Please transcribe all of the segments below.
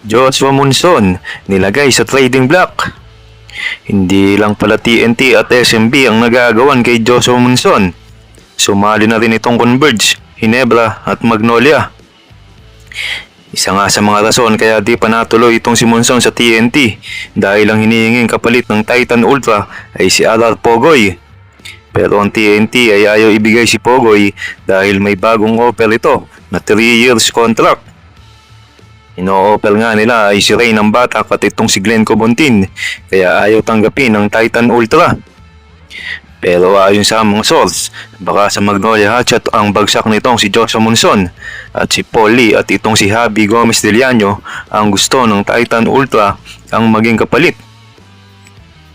Joshua Monson nilagay sa trading block. Hindi lang pala TNT at SMB ang nagagawan kay Joshua Monson. Sumali na rin itong Converge, Ginebra at Magnolia. Isa nga sa mga rason kaya di pa natuloy itong si Monson sa TNT dahil ang hinihinging kapalit ng Titan Ultra ay si RR Pogoy. Pero ang TNT ay ayaw ibigay si Pogoy dahil may bagong offer ito na 3 years contract. Ino-offer nga nila ay si Ray ng Batak at itong si Glenn Cobontin kaya ayaw tanggapin ng Titan Ultra. Pero ayon sa mga source, baka sa Magnolia Hatchet ang bagsak nitong si Joshua Monson at si Paul Lee at itong si Javi Gomez de Llano ang gusto ng Titan Ultra ang maging kapalit.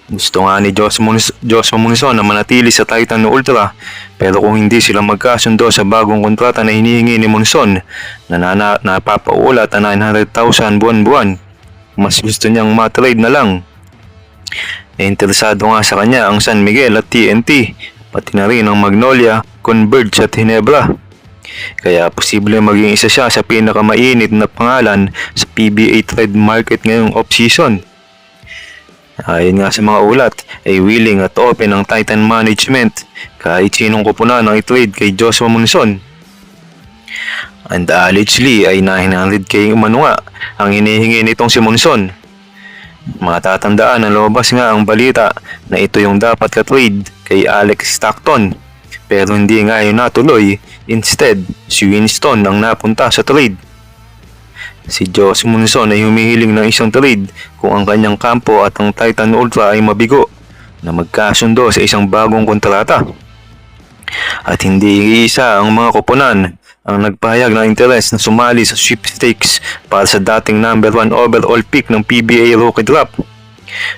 Gusto nga ni Joshua Monson na manatili sa Titan Ultra pero kung hindi sila magkasundo sa bagong kontrata na hinihingi ni Monson na napapaulat na 900,000 buwan-buwan, mas gusto niyang matrade na lang. Interesado nga sa kanya ang San Miguel at TNT, pati na rin ang Magnolia, Converge at Ginebra. Kaya posible maging isa siya sa pinakamainit na pangalan sa PBA trade market ngayong off-season. Ayon nga sa mga ulat ay willing at open ang Titan management kahit sinong kupunan ang i-trade kay Joshua Monson. And allegedly ay 900k umano nga ang hinihingi nitong si Monson. Matatandaan na lumabas nga ang balita na ito yung dapat ka-trade kay Alex Stockton pero hindi nga yun natuloy, instead si Winston ang napunta sa trade. Si Joshua Monson ay humihiling ng isang trade kung ang kanyang kampo at ang Titan Ultra ay mabigo na magkasundo sa isang bagong kontrata. At hindi isa ang mga koponan ang nagpahayag ng interes na sumali sa sweepstakes para sa dating number 1 overall pick ng PBA Rookie Draft.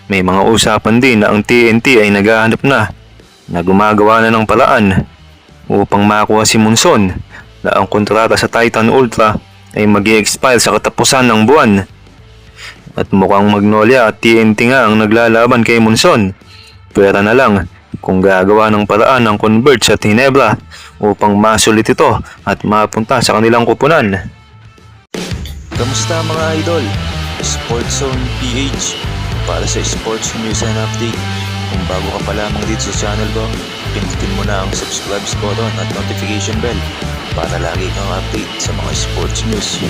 May mga usapan din na ang TNT ay naghahanap na gumagawa na ng paraan upang makuha si Monson na ang kontrata sa Titan Ultra ay mag-i-expire sa katapusan ng buwan. At mukhang Magnolia at TNT nga ang naglalaban kay Monson. Pwera na lang kung gagawa ng paraan ng Converge at Ginebra upang masulit ito at mapunta sa kanilang kupunan. Kamusta mga idol? Sports Zone PH para sa sports news and update. Kung bago ka pa lamang dito sa channel ko, pindutin mo na ang subscribe button at notification bell para lagi kang update sa mga sports news.